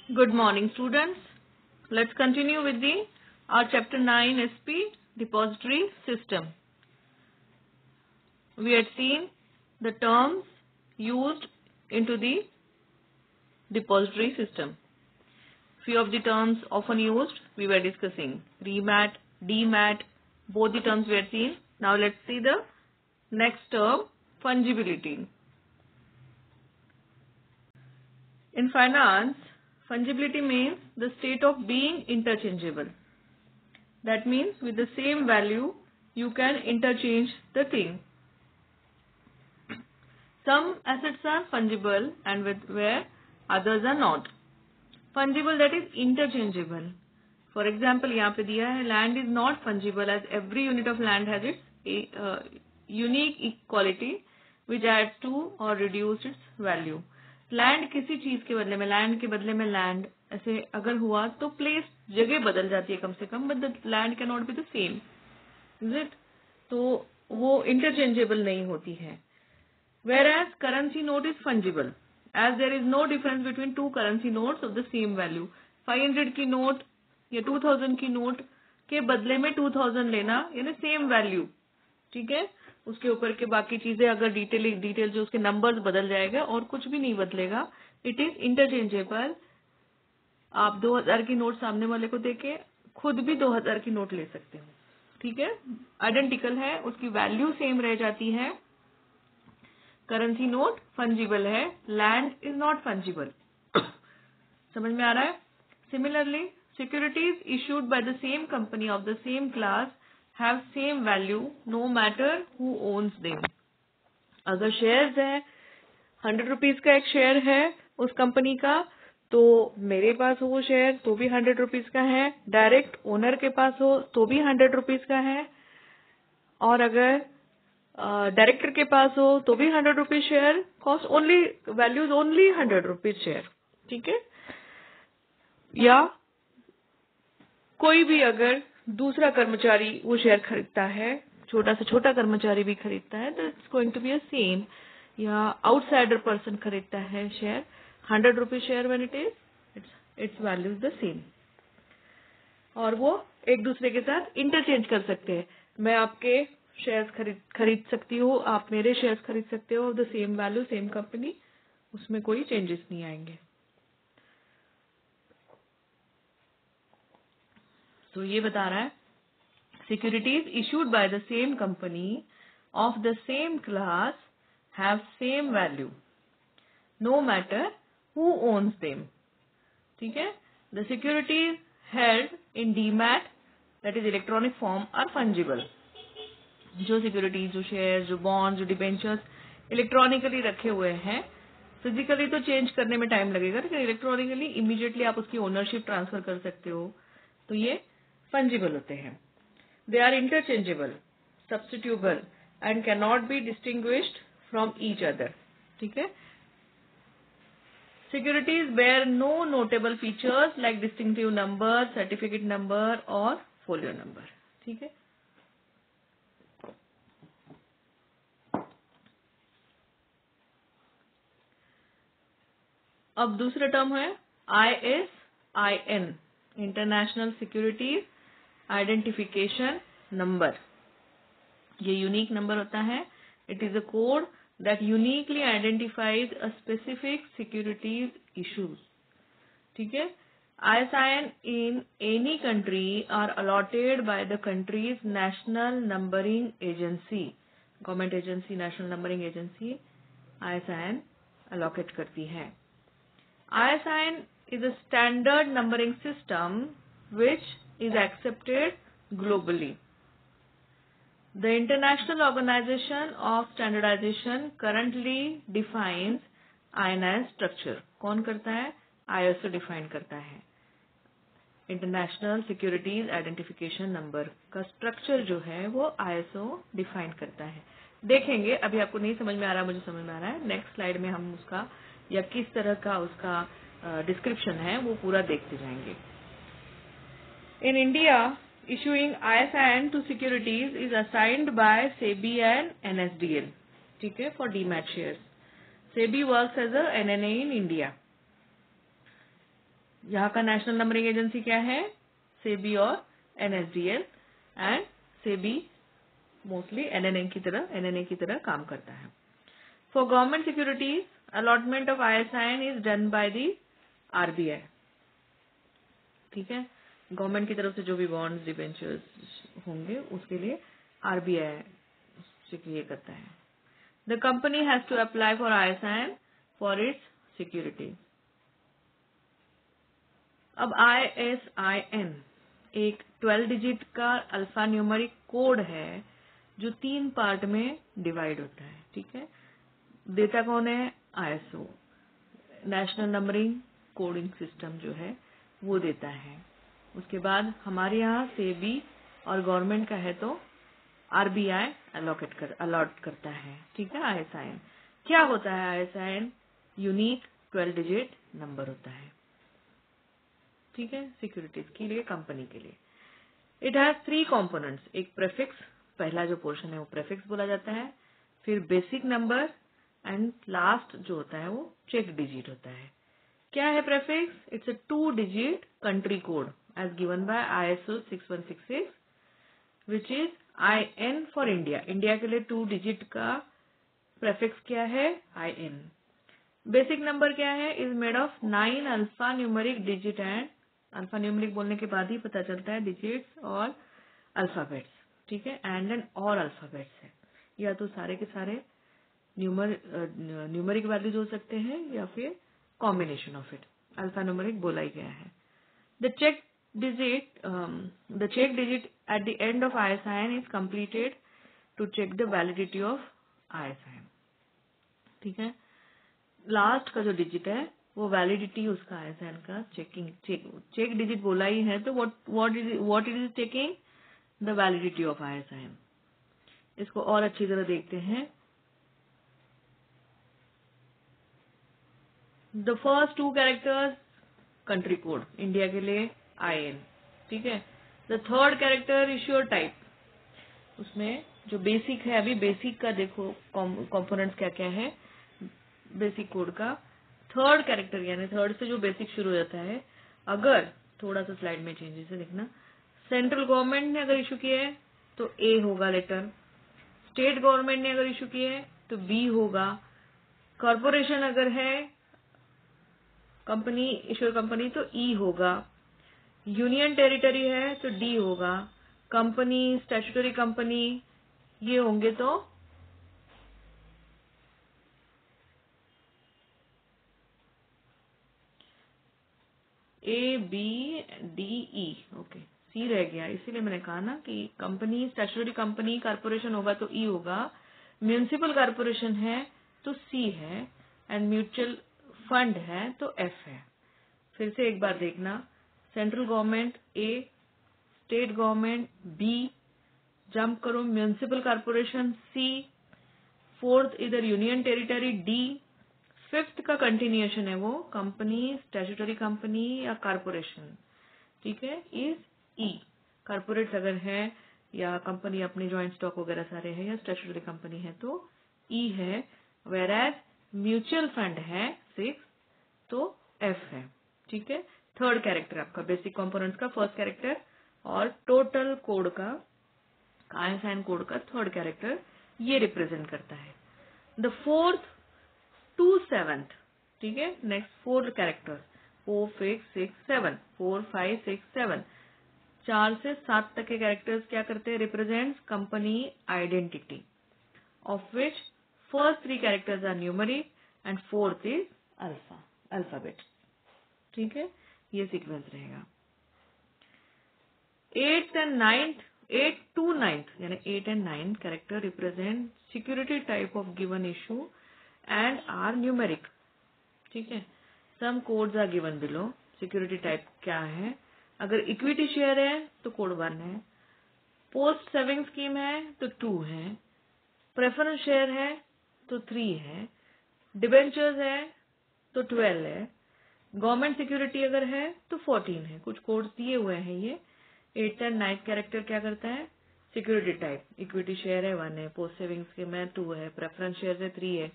Good morning, students. Let's continue with our chapter 9 SP depository system. We had seen the terms used into the depository system. Few of the terms often used we were discussing. Remat, demat, both the terms we had seen. Now let's see the next term, fungibility. In finance, fungibility means the state of being interchangeable. That means with the same value, you can interchange the thing. Some assets are fungible and where others are not. Fungible, that is interchangeable. For example, यहाँ पे दिया है land is not fungible as every unit of land has its unique equality which adds to or reduce its value. Land किसी चीज के बदले में, land के बदले में लैंड ऐसे अगर हुआ तो प्लेस जगह बदल जाती है कम से कम, but the land can not be the same, is it? तो वो इंटरचेंजेबल नहीं होती है. Whereas currency note is fungible as there is no difference between two currency notes of the same value. 500 की नोट या 2000 की note के बदले में 2000 लेना यानी सेम वैल्यू, ठीक है. उसके ऊपर के बाकी चीजें अगर डिटेल जो उसके नंबर्स बदल जाएगा और कुछ भी नहीं बदलेगा, इट इज इंटरचेंजेबल. आप 2000 की नोट सामने वाले को देके खुद भी 2000 की नोट ले सकते हो, ठीक है. आइडेंटिकल है, उसकी वैल्यू सेम रह जाती है. करेंसी नोट फंजिबल है, लैंड इज नॉट फंजिबल. समझ में आ रहा है? Similarly securities issued by the same company of the same class have same value no matter who owns them. अगर शेयर्स है, 100 रुपीज का एक शेयर है उस कंपनी का, तो मेरे पास हो वो शेयर तो भी 100 रुपीज का है, डायरेक्ट ओनर के पास हो तो भी 100 रुपीज का है, और अगर डायरेक्टर के पास हो तो भी 100 rupees share. Cost only, values only 100 rupees share, ठीक है. या कोई भी अगर दूसरा कर्मचारी वो शेयर खरीदता है, छोटा से छोटा कर्मचारी भी खरीदता है, तो it's going to be a same. या आउटसाइडर पर्सन खरीदता है share, 100 rupees share when it is its value is the same. और वो एक दूसरे के साथ इंटरचेंज कर सकते हैं. मैं आपके शेयर्स खरीद सकती हूँ, आप मेरे शेयर्स खरीद सकते हो, the same value same company, उसमें कोई चेंजेस नहीं आएंगे. तो ये बता रहा है securities issued by the same company of the same class have same value no matter who owns them, ठीक है. The securities held in demat that is electronic form are fungible. जो सिक्योरिटीज, जो शेयर, जो bond, जो debentures electronically रखे हुए हैं, physically तो चेंज करने में टाइम लगेगा, लेकिन इलेक्ट्रॉनिकली इमीडिएटली आप उसकी ओनरशिप ट्रांसफर कर सकते हो, तो ये फंजिबल होते हैं. They are interchangeable, substitutable and can not be distinguished from each other, ठीक है. Securities bear no notable features like distinctive number, certificate number और फोलियो नंबर, ठीक है. अब दूसरा टर्म है ISIN, international securities identification number. ये यूनिक नंबर होता है. It is a code that uniquely identifies a specific securities issues, ठीक है. ISIN in any country are allotted by the country's national numbering agency. Government agency, national numbering agency ISIN allocate करती है. ISIN is a standard numbering system which is accepted globally. The International Organization of Standardization currently defines INI structure. कौन करता है? ISO define करता है. International securities identification number का structure जो है वो ISO डिफाइन करता है. देखेंगे, अभी आपको नहीं समझ में आ रहा, मुझे समझ में आ रहा है. नेक्स्ट स्लाइड में हम उसका या किस तरह का उसका डिस्क्रिप्शन है वो पूरा देखते जाएंगे. In India issuing ISIN to securities is assigned by SEBI and NSDL, ठीक है, for demat shares. SEBI works as a NNA in India. यहाँ का नेशनल नंबरिंग एजेंसी क्या है? सेबी और NSDL, and SEBI mostly NNA की तरह काम करता है। For government securities allotment of ISIN is done by the RBI। ठीक है, गवर्नमेंट की तरफ से जो भी बॉन्ड्स डिबेंचर्स होंगे उसके लिए RBI से ये करता है। The company has to apply for ISIN for its security. अब ISIN एक 12 डिजिट का अल्फा न्यूमेरिक कोड है जो 3 पार्ट में डिवाइड होता है। ठीक है, देता कौन है? ISO, national numbering coding system जो है वो देता है। उसके बाद हमारे यहाँ सेबी और गवर्नमेंट का है तो RBI अलॉट करता है। ठीक है, ISIN क्या होता है? ISIN यूनिक 12 डिजिट नंबर होता है। ठीक है, सिक्योरिटीज के लिए, कंपनी के लिए। इट हैज 3 कंपोनेंट्स, एक प्रेफिक्स, पहला जो पोर्शन है वो प्रेफिक्स बोला जाता है, फिर बेसिक नंबर, एंड लास्ट जो होता है वो चेक डिजिट होता है। क्या है prefix? It's a 2 digit country code as given by ISO 6166 which is IN for India. India के लिए 2 डिजिट का प्रेफिक्स क्या है? IN। बेसिक नंबर क्या है? Is made of 9 alpha numeric digit, and alpha numeric बोलने के बाद ही पता चलता है डिजिट्स और अल्फाबेट्स। ठीक है, एंड और अल्फाबेट्स है, या तो सारे के सारे न्यूमेरिक वैल्यूज हो सकते हैं या फिर combination of it. Alpha numeric बोला ही गया है। The check digit at the end of ISIN is completed to check the validity of ISIN। ठीक है, लास्ट का जो डिजिट है वो वैलिडिटी उसका ISIN का चेक डिजिट बोला ही है तो what it is checking? The validity of ISIN। इसको और अच्छी तरह देखते हैं। The first 2 characters country code, India के लिए IN। ठीक है, the third character is your type, उसमें जो बेसिक है, अभी बेसिक का देखो कंपोनेंट्स क्या क्या है बेसिक कोड का। थर्ड कैरेक्टर यानी थर्ड से जो बेसिक शुरू हो जाता है, अगर थोड़ा सा स्लाइड में चेंजेस है देखना, सेंट्रल गवर्नमेंट ने अगर इशू किया है तो A होगा लेटर, स्टेट गवर्नमेंट ने अगर इशू किया है तो B होगा, कॉर्पोरेशन अगर है कंपनी इश्योर कंपनी तो E होगा, यूनियन टेरिटरी है तो D होगा, कंपनी स्टैट्यूटरी कंपनी ये होंगे तो ABDE। ओके, C रह गया, इसीलिए मैंने कहा ना कि कंपनी स्टैट्यूटरी कंपनी कॉर्पोरेशन होगा तो E होगा, म्यूनिसिपल कॉर्पोरेशन है तो C है, एंड म्यूचुअल फंड है तो F है। फिर से एक बार देखना, central government A, state government B, jump करो म्यूनिसिपल कॉर्पोरेशन C, फोर्थ इधर यूनियन टेरिटरी D, फिफ्थ का कंटिन्यूएशन है वो कंपनी स्टैट्यूटरी कंपनी या कॉर्पोरेशन। ठीक है, इज E। कॉर्पोरेट अगर है या कंपनी अपने ज्वाइंट स्टॉक वगैरह सारे हैं या स्टैट्यूटरी कंपनी है तो E है, वेर एज म्यूचुअल फंड है 6 तो F है। ठीक है, थर्ड कैरेक्टर आपका बेसिक कंपोनेंट्स का फर्स्ट कैरेक्टर और टोटल कोड का ISIN कोड का थर्ड कैरेक्टर ये रिप्रेजेंट करता है। The fourth to 7th। ठीक है, नेक्स्ट 4 कैरेक्टर्स 4, 5, 6, 7, 4, 5, 6, 7, 4 से 7 तक के कैरेक्टर्स क्या करते हैं? Represents company identity, of which first 3 characters are numeric and fourth is alphabet. ठीक है, ये सीक्वेंस रहेगा। 8 to 9th यानी 8 and 9 character represent security type of given issue and are numeric. ठीक है, some codes are given below. Security type क्या है? अगर इक्विटी शेयर है तो कोड 1 है, पोस्ट सेविंग स्कीम है तो 2 है, प्रेफरेंस शेयर है तो 3 है, डिबेंचर्स है तो 12 है, गवर्नमेंट सिक्योरिटी अगर है तो 14 है। कुछ कोड्स दिए हुए हैं ये। 8th and 9th कैरेक्टर क्या करता है? सिक्योरिटी टाइप, इक्विटी शेयर है 1 है, पोस्ट सेविंग स्कीम है 2 है, प्रेफरेंस शेयर है 3 है,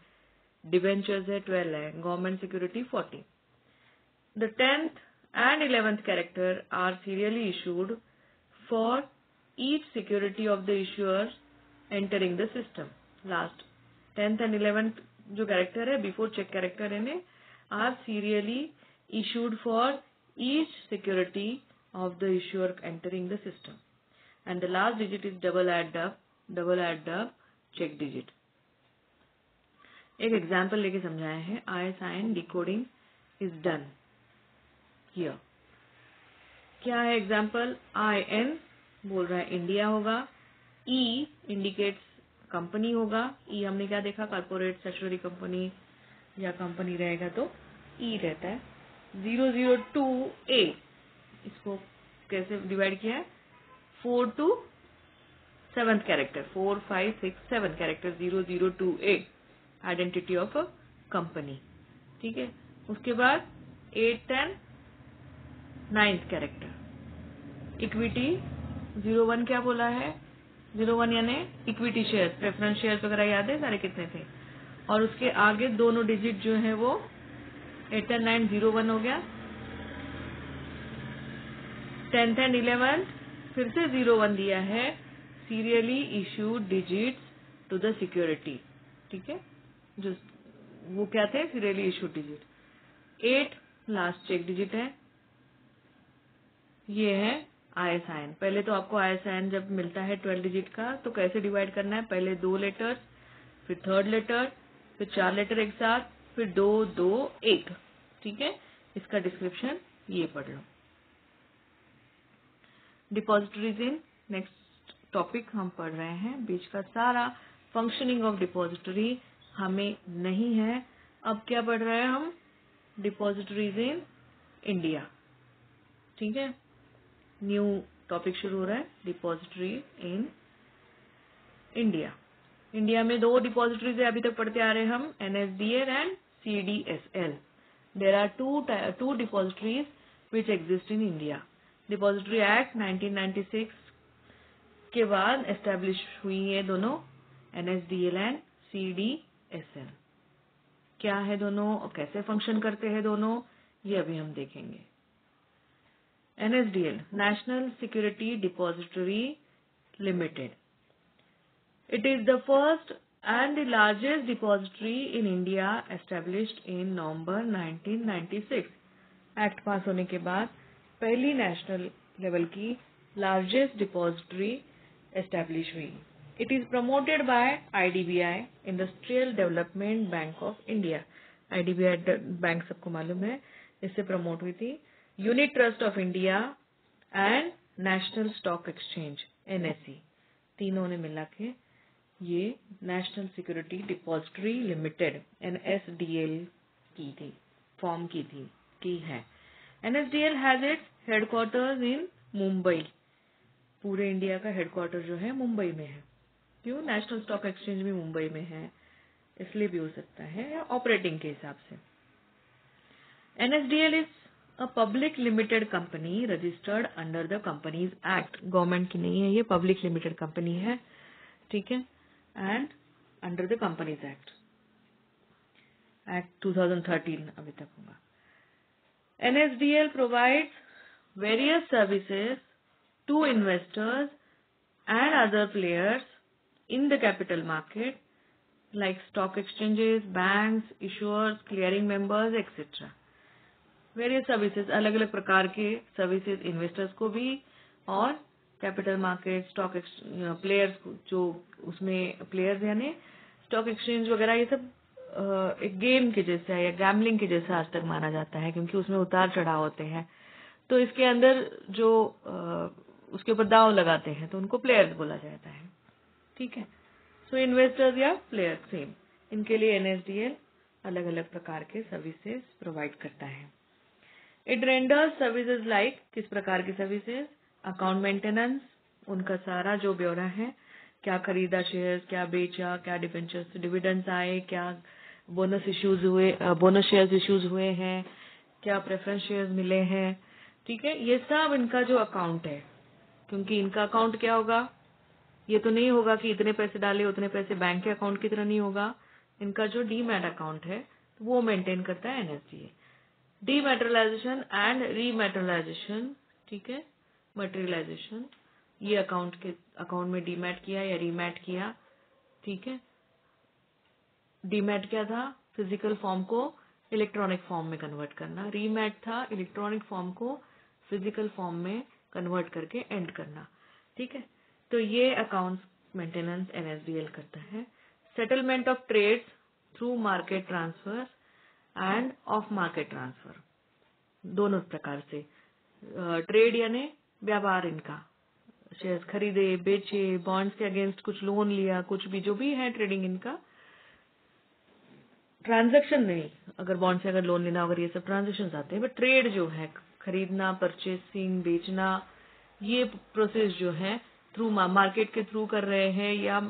डिबेंचर्स है 12 है, government security 40। The 10th and 11th character are serially issued for each security of the issuer entering the system. Last 10th and 11th जो character है before check character है are serially issued for each security of the issuer entering the system, and the last digit is double add up check digit. एक example लेके समझाए हैं. ISIN decoding is done here. क्या है example? IN बोल रहा है इंडिया होगा, E इंडिकेट्स कंपनी होगा. E हमने क्या देखा? कॉर्पोरेट स्टैट्यूटरी कंपनी या कंपनी रहेगा तो E रहता है. 002A इसको कैसे डिवाइड किया है? 4 to 7th character, 4 5 6 7 character 002A identity of a company. ठीक है. उसके बाद 8 10 9th कैरेक्टर इक्विटी 01 क्या बोला है? 01 यानी इक्विटी शेयर्स, प्रेफरेंस शेयर्स वगैरह याद है सारे कितने थे. और उसके आगे दोनों डिजिट जो है वो 8 10 9 01 हो गया. 10th and 11th फिर से 01 दिया है. Serially issued digits to the security. ठीक है. जो वो क्या थे? Serially issued digit. 8 last check digit है. ये है ISIN. पहले तो आपको ISIN जब मिलता है 12 डिजिट का तो कैसे डिवाइड करना है? पहले 2 लेटर्स, फिर 3rd लेटर, फिर 4 लेटर एक साथ, फिर 2 2 1. ठीक है. इसका डिस्क्रिप्शन ये पढ़ लो. डिपॉजिटरीज इन नेक्स्ट टॉपिक हम पढ़ रहे हैं. बीच का सारा फंक्शनिंग ऑफ डिपॉजिटरी हमें नहीं है. अब क्या पढ़ रहे हैं हम? Depositories in India. ठीक है. न्यू टॉपिक शुरू हो रहा है. Depository in India. इंडिया में 2 डिपॉजिटरीज है, अभी तक पढ़ते आ रहे हम, NSDL and CDSL. There are two depositories which exist in India. Depository act 1996 के बाद एस्टेब्लिश हुई है दोनों, NSDL एंड CDSL. क्या है दोनों और कैसे फंक्शन करते हैं दोनों, ये अभी हम देखेंगे. NSDL National Security Depository Limited. It is the first and the largest depository in India, established in November 1996. Act पास होने के बाद पहली नेशनल लेवल की लार्जेस्ट डिपॉजिटरी एस्टेब्लिश हुई. It is promoted by IDBI, industrial development bank of India. IDBI bank सबको मालूम है, इससे प्रमोट हुई थी. Unit trust of India and national stock exchange NSE, तीनों ने मिला के ये national security depository limited NSDL form की है. NSDL हैज इट्स हेडक्वार्टर्स इन मुंबई. पूरे इंडिया का हेडक्वार्टर जो है मुंबई में है. क्यों? नेशनल स्टॉक एक्सचेंज भी मुंबई में है, इसलिए भी हो सकता है, या ऑपरेटिंग के हिसाब से. NSDL is a public limited company registered under the companies act. Government की नहीं है ये, पब्लिक लिमिटेड कंपनी है. ठीक है. And under the companies act 2013 अभी तक होगा. NSDL provides various services to investors and other players in the capital market like stock exchanges, banks, issuers, clearing members, etc. Various services, अलग अलग प्रकार के सर्विसेज इन्वेस्टर्स को भी और कैपिटल मार्केट स्टॉक प्लेयर्स, जो उसमें प्लेयर्स यानी स्टॉक एक्सचेंज वगैरह, ये सब एक गेम के जैसा या गैम्बलिंग के जैसा आज तक माना जाता है, क्योंकि उसमें उतार चढ़ाव होते हैं. तो इसके अंदर जो उसके ऊपर दांव लगाते हैं तो उनको प्लेयर्स बोला जाता है. ठीक है. सो इन्वेस्टर्स या प्लेयर्स सेम, इनके लिए NSDL अलग अलग प्रकार के सर्विसेज प्रोवाइड करता है. इट रेंडर्स सर्विसेज लाइक, किस प्रकार की सर्विसेज? अकाउंट मेंटेनेंस, उनका सारा जो ब्यौरा है, क्या खरीदा शेयर्स, क्या बेचा, क्या डिवेंचर्स डिविडेंड्स आए, क्या बोनस इश्यूज हुए, बोनस शेयर्स इश्यूज हुए हैं, क्या प्रेफरेंस शेयर्स मिले हैं. ठीक है. ये सब इनका जो अकाउंट है, क्योंकि इनका अकाउंट क्या होगा, ये तो नहीं होगा कि इतने पैसे डाले उतने पैसे बैंक के अकाउंट की तरह नहीं होगा. इनका जो डीमैट अकाउंट है वो मेंटेन करता है NSDL. डीमेटेरियलाइजेशन एंड रीमेटेरियलाइजेशन, ठीक है, मटेरियलाइजेशन, ये अकाउंट में डीमैट किया या रीमैट किया, ठीक है। डीमैट क्या था, फिजिकल फॉर्म को इलेक्ट्रॉनिक फॉर्म में कन्वर्ट करना, रीमैट था इलेक्ट्रॉनिक फॉर्म को फिजिकल फॉर्म में कन्वर्ट करके एंड करना, ठीक है। तो ये अकाउंट्स मेंटेनेंस एनएसडीएल करता है। Settlement of trades through market transfer and off market transfer, दोनों प्रकार से। ट्रेड यानी व्यापार, इनका शेयर्स खरीदे बेचे, बॉन्ड्स के अगेंस्ट कुछ लोन लिया, कुछ भी जो भी है ट्रेडिंग इनका। ट्रांजैक्शन नहीं, अगर बॉन्ड से अगर लोन लेना, अगर ये सब ट्रांजैक्शन आते हैं, बट ट्रेड जो है खरीदना, परचेसिंग, बेचना, ये प्रोसेस जो है थ्रू मार्केट के थ्रू कर रहे हैं या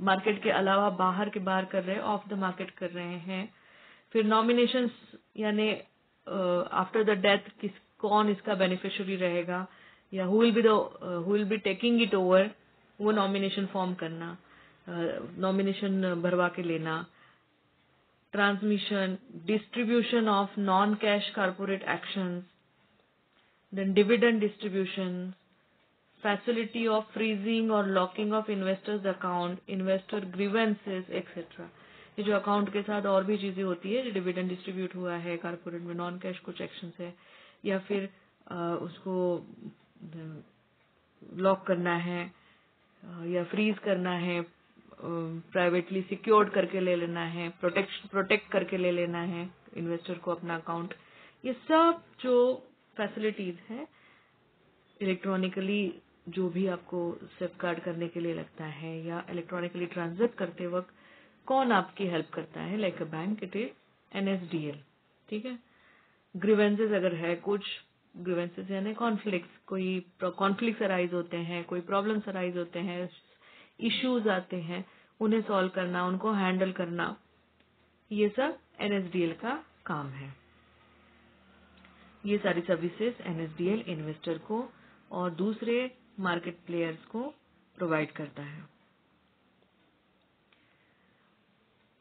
मार्केट के अलावा बाहर के बाहर कर रहे हैं, ऑफ द मार्केट कर रहे हैं। फिर नॉमिनेशन यानी आफ्टर द डेथ कौन इसका बेनिफिशियरी रहेगा या who will be taking it over, वो नॉमिनेशन फॉर्म करना, नॉमिनेशन भरवा के लेना। Transmission, distribution of non-cash corporate actions, then dividend distribution, facility of freezing or locking of investors account, investor grievances, etc. ये जो अकाउंट के साथ और भी चीजें होती है, जो डिविडेंड डिस्ट्रीब्यूट हुआ है कॉर्पोरेट में, नॉन कैश कुछ एक्शंस है, या फिर उसको लॉक करना है या फ्रीज करना है, प्राइवेटली सिक्योर्ड करके ले लेना है, प्रोटेक्ट करके ले लेना है इन्वेस्टर को अपना अकाउंट। ये सब जो फैसिलिटीज है इलेक्ट्रॉनिकली, जो भी आपको सेफगार्ड करने के लिए लगता है या इलेक्ट्रॉनिकली ट्रांजैक्ट करते वक्त कौन आपकी हेल्प करता है, like a bank, it is NSDL, ठीक है। ग्रीवेंसेस अगर है कुछ, ग्रीवेंसेस यानी कॉन्फ्लिक्ट, कोई कॉन्फ्लिक्ट अराइज होते हैं, कोई प्रॉब्लम्स अराइज होते हैं, इश्यूज आते हैं, उन्हें सॉल्व करना, उनको हैंडल करना, ये सब एनएसडीएल का काम है। ये सारी सर्विसेज एनएसडीएल इन्वेस्टर को और दूसरे मार्केट प्लेयर्स को प्रोवाइड करता है।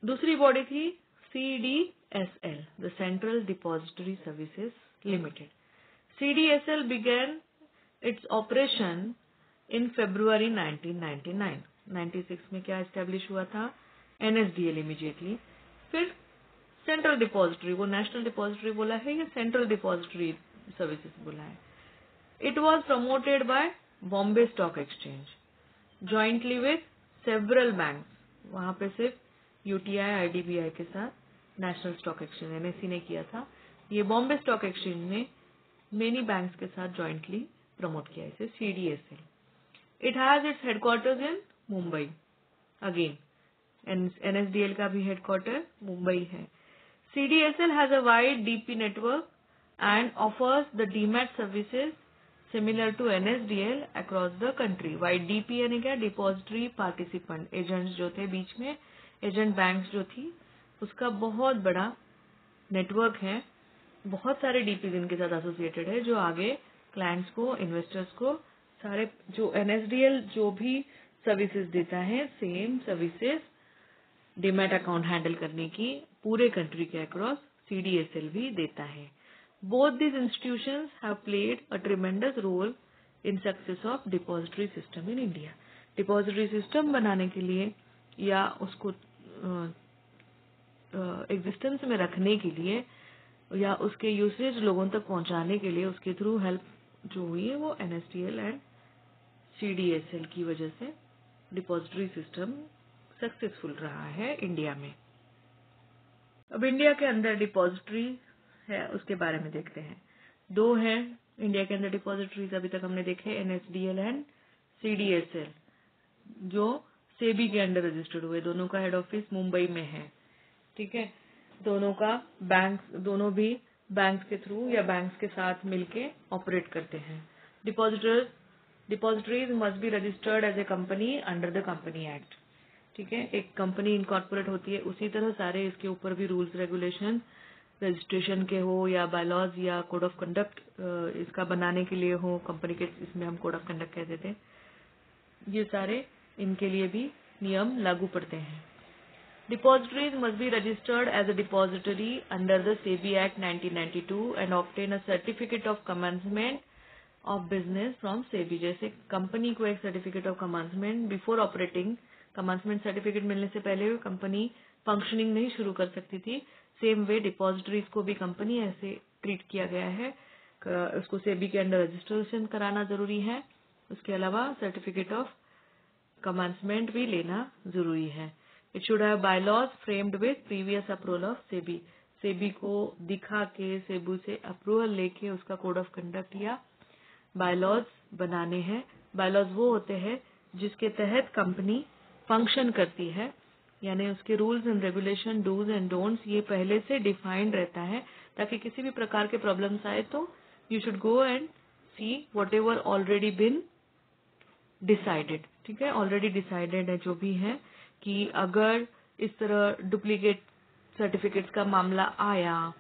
दूसरी बॉडी थी CDSL, the central depository services limited. CDSL began its operation in February 1999। 96 में क्या एस्टेब्लिश हुआ था, एनएसडीएल इमीडिएटली। फिर सेंट्रल डिपॉजिटरी, वो नेशनल डिपॉजिटरी बोला है या सेंट्रल डिपॉजिटरी सर्विसेज बोला है। It was promoted by Bombay stock exchange jointly with several banks. वहां पे सिर्फ यूटीआई आईडीबीआई के साथ नेशनल स्टॉक एक्सचेंज एनएससी ने किया था। ये बॉम्बे स्टॉक एक्सचेंज ने मेनी बैंक्स के साथ जॉइंटली प्रमोट किया इसे, CDSL। It has its headquarters in Mumbai. Again NSDL का भी हेडक्वार्टर मुंबई है। CDSL has a wide DP network and offers the DMAT services similar to NSDL across the country। Wide DP यानी क्या, depository participant, agents जो थे बीच में, agent banks जो थी, उसका बहुत बड़ा नेटवर्क है। बहुत सारे डीपीज इनके साथ एसोसिएटेड है, जो आगे क्लाइंट्स को, इन्वेस्टर्स को, सारे जो एनएसडीएल जो भी सर्विसेज देता है, same services demat account handle करने की पूरे कंट्री के अक्रॉस CDSL भी देता है। Both this institutions have played a tremendous role in success of depository system in India. Depository system बनाने के लिए या उसको एग्जिस्टेंस में रखने के लिए या उसके यूसेज लोगों तक पहुंचाने के लिए उसके थ्रू हेल्प जो हुई है, वो एनएसडीएल एंड CDSL की वजह से डिपॉजिटरी सिस्टम सक्सेसफुल रहा है इंडिया में। अब इंडिया के अंदर डिपॉजिटरी है, उसके बारे में देखते हैं। दो हैं इंडिया के अंदर डिपॉजिटरीज, अभी तक हमने देखे एनएसडीएल एंड CDSL, जो सेबी के अंडर रजिस्टर्ड हुए। दोनों का हेड ऑफिस मुंबई में है, ठीक है। दोनों का दोनों भी बैंक्स के थ्रू या बैंक्स के साथ मिलके ऑपरेट करते हैं। Depositories must be registered as a company under the company act, ठीक है। एक कंपनी इनकॉर्पोरेट होती है, उसी तरह सारे इसके ऊपर भी रूल्स रेगुलेशन रजिस्ट्रेशन के हो या बायलॉज या कोड ऑफ कंडक्ट इसका बनाने के लिए हो, कंपनी के, इसमें हम कोड ऑफ कंडक्ट कहते थे, ये सारे इनके लिए भी नियम लागू पड़ते हैं। Depositories must be registered as a depository under the SEBI Act 1992 and obtain a certificate of commencement of business from SEBI. जैसे कंपनी को एक certificate of commencement before operating, commencement certificate मिलने से पहले कंपनी फंक्शनिंग नहीं शुरू कर सकती थी, सेम वे डिपॉजिटरीज को भी कंपनी ऐसे ट्रीट किया गया है। उसको सेबी के अंडर रजिस्ट्रेशन कराना जरूरी है, उसके अलावा सर्टिफिकेट ऑफ कमेंसमेंट भी लेना जरूरी है। It should have bylaws framed with previous approval of SEBI. SEBI को दिखा के सेबू से अप्रूवल लेके उसका कोड ऑफ कंडक्ट या बायलॉज बनाने हैं। बायलॉज वो होते हैं जिसके तहत कंपनी फंक्शन करती है, यानी उसके rules and regulation, dos and don'ts ये पहले से डिफाइंड रहता है, ताकि किसी भी प्रकार के प्रॉब्लम्स आए तो you should go and see what ever already been decided. ठीक है, ऑलरेडी डिसाइडेड है जो भी है कि अगर इस तरह डुप्लीकेट सर्टिफिकेट्स का मामला आया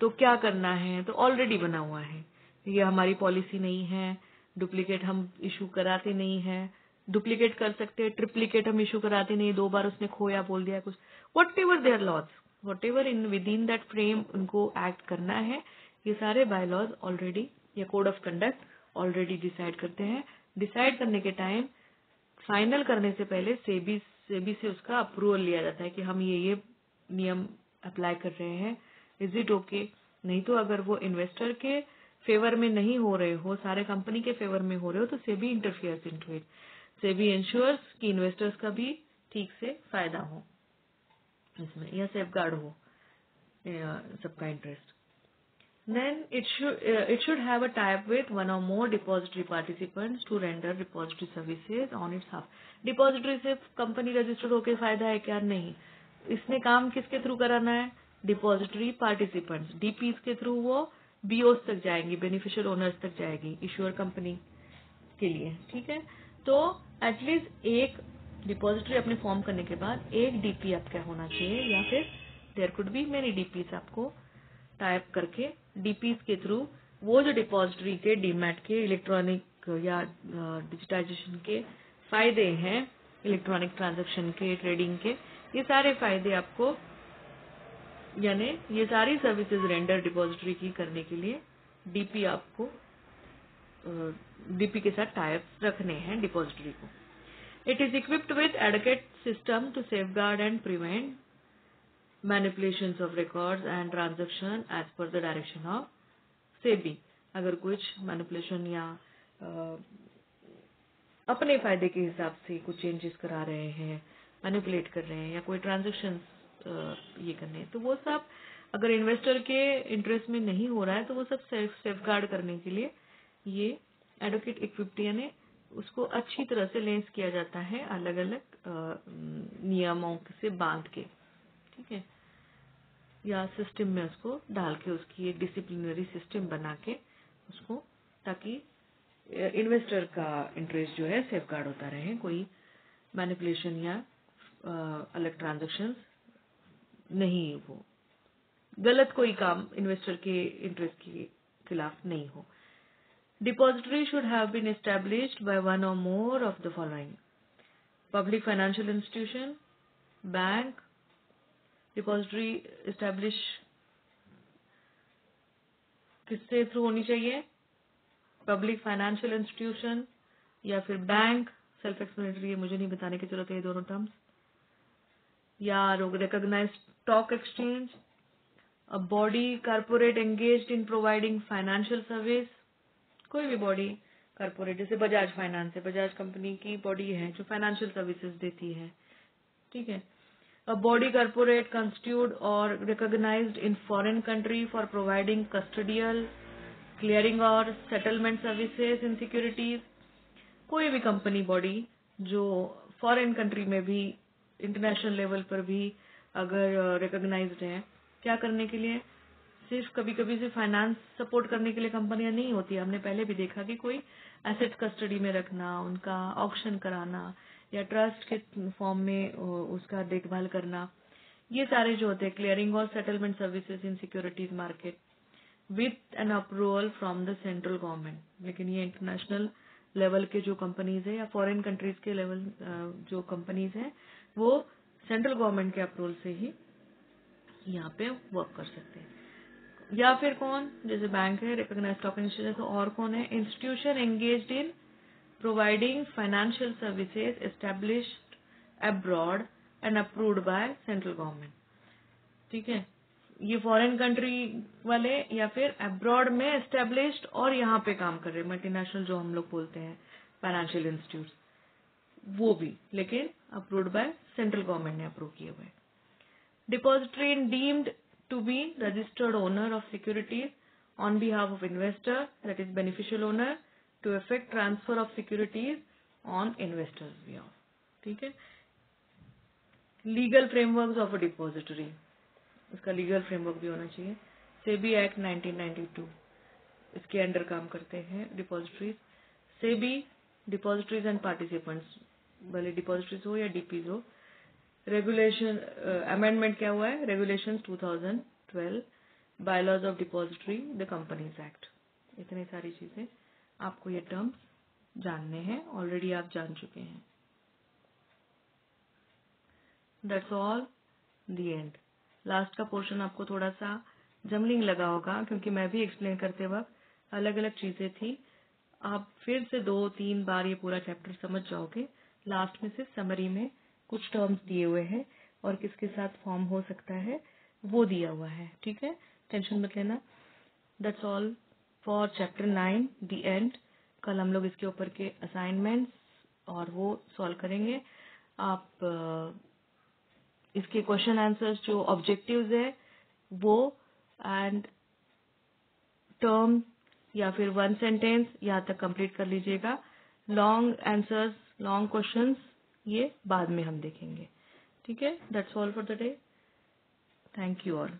तो क्या करना है, तो ऑलरेडी बना हुआ है। ये हमारी पॉलिसी नहीं है, डुप्लीकेट हम इशू कराते नहीं है, डुप्लीकेट कर सकते हैं, ट्रिप्लीकेट हम इशू कराते नहीं, 2 बार उसने खोया बोल दिया कुछ, whatever there laws, whatever in within that frame उनको एक्ट करना है, ये सारे बायलॉज ऑलरेडी या code of conduct already decide करते हैं। डिसाइड करने के टाइम फाइनल करने से पहले सेबी से उसका अप्रूवल लिया जाता है कि हम ये नियम अप्लाई कर रहे हैं, इज इट ओके। नहीं तो अगर वो इन्वेस्टर के फेवर में नहीं हो रहे हो, सारे कंपनी के फेवर में हो रहे हो, तो SEBI interferes into it. SEBI ensures कि इन्वेस्टर्स का भी ठीक से फायदा हो इसमें, या सेफगार्ड हो सबका interest. Then it should have a tie-up with one or more depository participants to render depository services on its behalf. Depository से कंपनी रजिस्टर्ड होकर फायदा है क्या? नहीं। इसने काम किसके थ्रू कराना है? डिपॉजिटरी पार्टिसिपेंट्स, डीपीज के थ्रू वो बीओस तक जाएंगी, बेनिफिशियल ओनर्स तक जाएगी, इश्यूअर कंपनी के लिए। ठीक है, तो एटलीस्ट एक डिपॉजिटरी अपने फॉर्म करने के बाद एक डीपी आपका होना चाहिए, या फिर there could be many DPs. आपको टाइप करके डीपीज के थ्रू वो जो डिपॉजिटरी के डीमैट के इलेक्ट्रॉनिक या डिजिटाइजेशन के फायदे हैं, इलेक्ट्रॉनिक ट्रांजैक्शन के, ट्रेडिंग के, ये सारे फायदे आपको, यानी ये सारी सर्विसेज रेंडर डिपॉजिटरी की करने के लिए डीपी आपको डीपी के साथ टाइप रखने हैं डिपॉजिटरी को। It is equipped with adequate system to safeguard and prevent manipulations of records and transaction as per the direction of SEBI. अगर कुछ मैनिपुलेशन या अपने फायदे के हिसाब से कुछ चेंजेस करा रहे हैं, मैनिपुलेट कर रहे हैं, या कोई ट्रांजैक्शन ये करने हैं, तो वो सब अगर इन्वेस्टर के इंटरेस्ट में नहीं हो रहा है तो वो सब सेफगार्ड करने के लिए ये एडवोकेट इक्विप्ड, यानी उसको अच्छी तरह से लेंस किया जाता है अलग अलग नियमों से बांध के। ठीक है, या सिस्टम में उसको डाल के, उसकी एक डिसिप्लिनरी सिस्टम बना के उसको, ताकि इन्वेस्टर का इंटरेस्ट जो है सेफगार्ड होता रहे, कोई मैनिपुलेशन या अलग ट्रांजैक्शंस नहीं हो, गलत कोई काम इन्वेस्टर के इंटरेस्ट के खिलाफ नहीं हो। Depository should have been established by one or more of the following: public financial institution, bank. Depository establish किससे थ्रू होनी चाहिए? पब्लिक फाइनेंशियल इंस्टीट्यूशन या फिर बैंक। सेल्फ एक्सप्लेनेटरी है, मुझे नहीं बताने की जरूरत है ये दोनों टर्म्स। या recognised stock exchange, a body corporate engaged in providing financial service. कोई भी बॉडी कॉर्पोरेट, जैसे बजाज फाइनेंस है, बजाज कंपनी की बॉडी है जो फाइनेंशियल सर्विसेज देती है। ठीक है, a body corporate constituted or recognized in foreign country for providing custodial, clearing और settlement services in securities। कोई भी कंपनी बॉडी जो फॉरेन कंट्री में भी, इंटरनेशनल लेवल पर भी अगर रिकॉग्नाइज्ड है, क्या करने के लिए? सिर्फ कभी कभी सिर्फ फाइनेंस सपोर्ट करने के लिए कंपनियां नहीं होती। हमने पहले भी देखा कि कोई एसेट कस्टडी में रखना, उनका ऑक्शन कराना, या ट्रस्ट के फॉर्म में उसका देखभाल करना, ये सारे जो होते हैं क्लियरिंग और settlement services in securities market with an approval from the central government. लेकिन ये इंटरनेशनल लेवल के जो कंपनीज है या फॉरेन कंट्रीज के लेवल जो कंपनीज हैं, वो सेंट्रल गवर्नमेंट के अप्रूवल से ही यहाँ पे वर्क कर सकते हैं। या फिर कौन, जैसे बैंक है, रिकॉग्नाइज्ड स्टॉक इंस्टीट्यूशन, तो और कौन है, institution engaged in providing financial services established abroad and approved by central government. ठीक है, ये फॉरेन कंट्री वाले या फिर अब्रॉड में एस्टेब्लिश्ड और यहाँ पे काम कर रहे हैं, मल्टीनेशनल जो हम लोग बोलते हैं फाइनेंशियल इंस्टीट्यूट, वो भी, लेकिन अप्रूव्ड बाय सेंट्रल गवर्नमेंट ने अप्रूव किए हुए। Depository deemed to be registered owner of securities on behalf of investor, that is beneficial owner, to effect transfer of securities on investors behalf. ठीक है, legal framework of a depository, उसका legal framework भी होना चाहिए। SEBI act 1992 इसके under काम करते हैं depositories. SEBI depositories and participants, भले डिपॉजिटरीज हो या डीपीज हो। रेगुलेशन अमेंडमेंट क्या हुआ है, regulation 2012, bylaws of depository, the companies act. इतनी सारी चीजें आपको ये टर्म्स जानने हैं, ऑलरेडी आप जान चुके हैं। That's all the end. Last का पोर्शन आपको थोड़ा सा जमलिंग लगा होगा, क्योंकि मैं भी एक्सप्लेन करते वक्त अलग अलग चीजें थी। आप फिर से 2-3 बार ये पूरा चैप्टर समझ जाओगे। लास्ट में से समरी में कुछ टर्म्स दिए हुए हैं और किसके साथ फॉर्म हो सकता है वो दिया हुआ है। ठीक है, टेंशन मत लेना। That's all for chapter 9 the end. कल हम लोग इसके ऊपर के असाइनमेंट्स और वो सॉल्व करेंगे। आप इसके क्वेश्चन आंसर्स जो ऑब्जेक्टिव्स है वो एंड टर्म या फिर 1 सेंटेंस यहाँ तक कंप्लीट कर लीजिएगा। लॉन्ग आंसर्स, लॉन्ग क्वेश्चंस ये बाद में हम देखेंगे। ठीक है, that's all for the day. Thank you all.